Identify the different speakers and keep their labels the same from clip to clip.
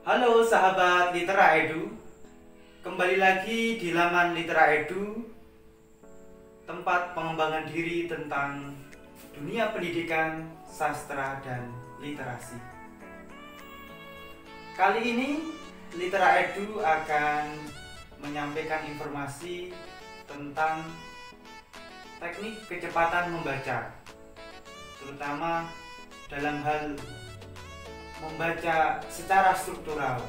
Speaker 1: Halo sahabat Litera Edu, kembali lagi di laman Litera Edu, tempat pengembangan diri tentang dunia pendidikan, sastra, dan literasi. Kali ini Litera Edu akan menyampaikan informasi tentang teknik kecepatan membaca, terutama dalam hal membaca secara struktural.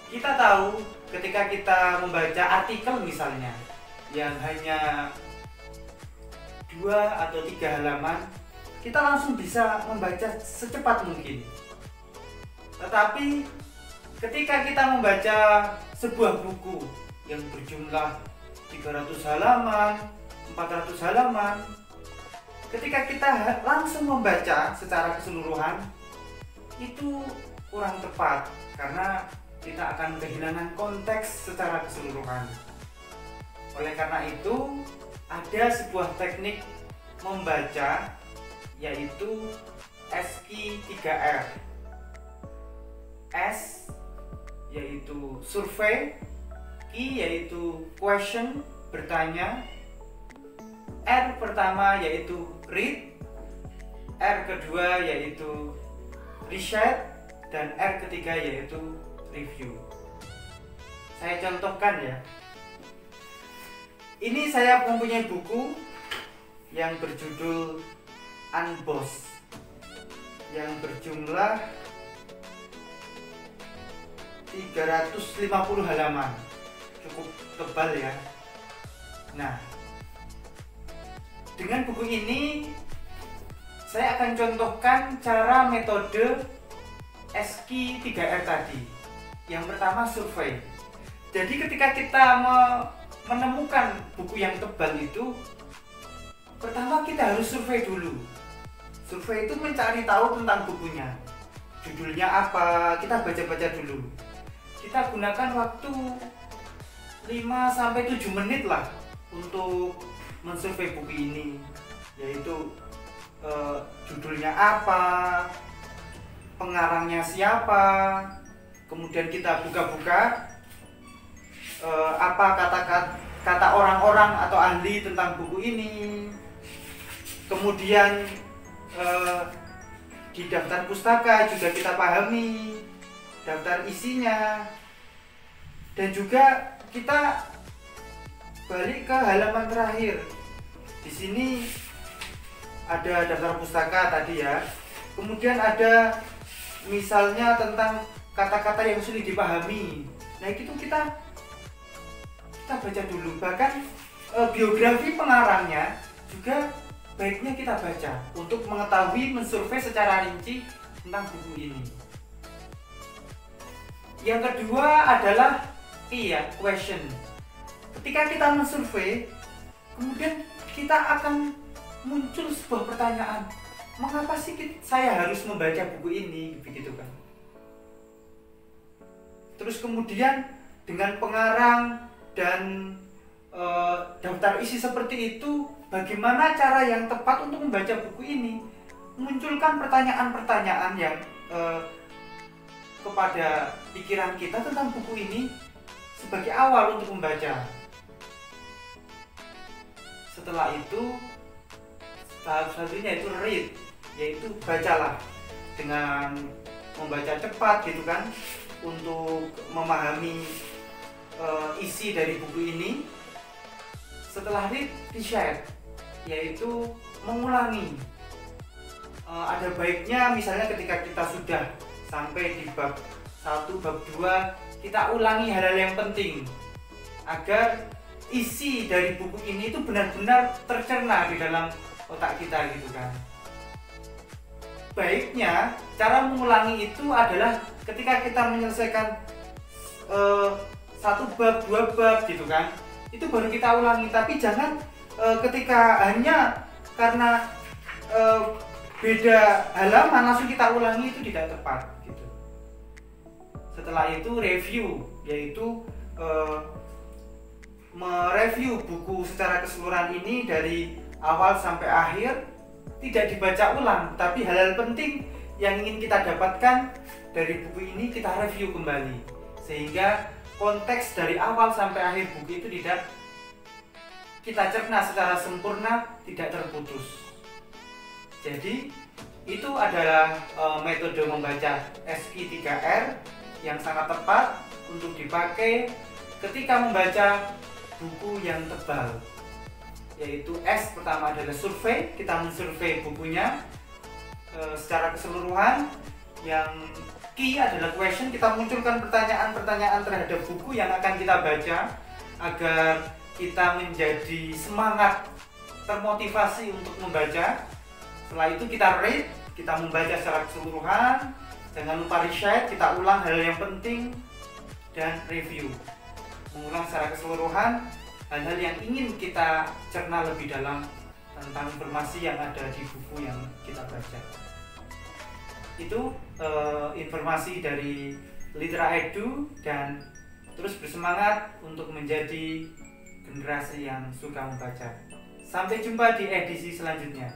Speaker 1: Kita tahu ketika kita membaca artikel misalnya yang hanya 2 atau 3 halaman, kita langsung bisa membaca secepat mungkin. Tetapi ketika kita membaca sebuah buku yang berjumlah 300 halaman, 400 halaman, ketika kita langsung membaca secara keseluruhan, itu kurang tepat karena kita akan kehilangan konteks secara keseluruhan. Oleh karena itu, ada sebuah teknik membaca yaitu SQ 3R. S yaitu survei, Q yaitu question, bertanya, R pertama yaitu read, R kedua yaitu research, dan R ketiga yaitu review. Saya contohkan ya. Ini saya mempunyai buku yang berjudul Unbossed yang berjumlah 350 halaman. Cukup tebal ya. Nah, dengan buku ini saya akan contohkan cara metode SQ 3R tadi. Yang pertama survei. Jadi ketika kita menemukan buku yang tebal itu, pertama kita harus survei dulu. Survei itu mencari tahu tentang bukunya. Judulnya apa, kita baca-baca dulu. Kita gunakan waktu 5-7 menit lah untuk mensurvei buku ini, yaitu judulnya apa, pengarangnya siapa, kemudian kita buka-buka apa kata orang-orang atau ahli tentang buku ini, kemudian di daftar pustaka juga kita pahami daftar isinya, dan juga kita balik ke halaman terakhir. Di sini ada daftar pustaka tadi ya. Kemudian ada misalnya tentang kata-kata yang sulit dipahami. Nah, itu kita baca dulu. Bahkan biografi pengarangnya juga baiknya kita baca untuk mengetahui, mensurvei secara rinci tentang buku ini. Yang kedua adalah question. Ketika kita mensurvei, kemudian kita akan muncul sebuah pertanyaan, mengapa sih saya harus membaca buku ini, begitu kan? Terus kemudian dengan pengarang dan daftar isi seperti itu, bagaimana cara yang tepat untuk membaca buku ini? Munculkan pertanyaan-pertanyaan yang kepada pikiran kita tentang buku ini sebagai awal untuk membaca. Setelah itu, tahap selanjutnya itu read, yaitu bacalah dengan membaca cepat gitu kan, untuk memahami isi dari buku ini. Setelah read, research, yaitu mengulangi. Ada baiknya misalnya ketika kita sudah sampai di bab 1, bab 2, kita ulangi hal-hal yang penting agar isi dari buku ini itu benar-benar tercerna di dalam otak kita gitu kan. Baiknya cara mengulangi itu adalah ketika kita menyelesaikan 1 bab, 2 bab gitu kan, itu baru kita ulangi. Tapi jangan ketika hanya karena beda halaman langsung kita ulangi, itu tidak tepat gitu. Setelah itu review, yaitu mereview buku secara keseluruhan ini dari awal sampai akhir, tidak dibaca ulang, tapi hal-hal penting yang ingin kita dapatkan dari buku ini kita review kembali, sehingga konteks dari awal sampai akhir buku itu tidak kita cerna secara sempurna, tidak terputus. Jadi itu adalah metode membaca SQ3R yang sangat tepat untuk dipakai ketika membaca buku yang tebal, yaitu S pertama adalah survei. Kita mensurvei bukunya secara keseluruhan. Yang Q adalah question, kita munculkan pertanyaan-pertanyaan terhadap buku yang akan kita baca agar kita menjadi semangat, termotivasi untuk membaca. Setelah itu kita read, kita membaca secara keseluruhan. Jangan lupa reset, kita ulang hal yang penting, dan review, mengulang secara keseluruhan hal-hal yang ingin kita cerna lebih dalam tentang informasi yang ada di buku yang kita baca. Itu informasi dari Litera Edu, dan terus bersemangat untuk menjadi generasi yang suka membaca. Sampai jumpa di edisi selanjutnya.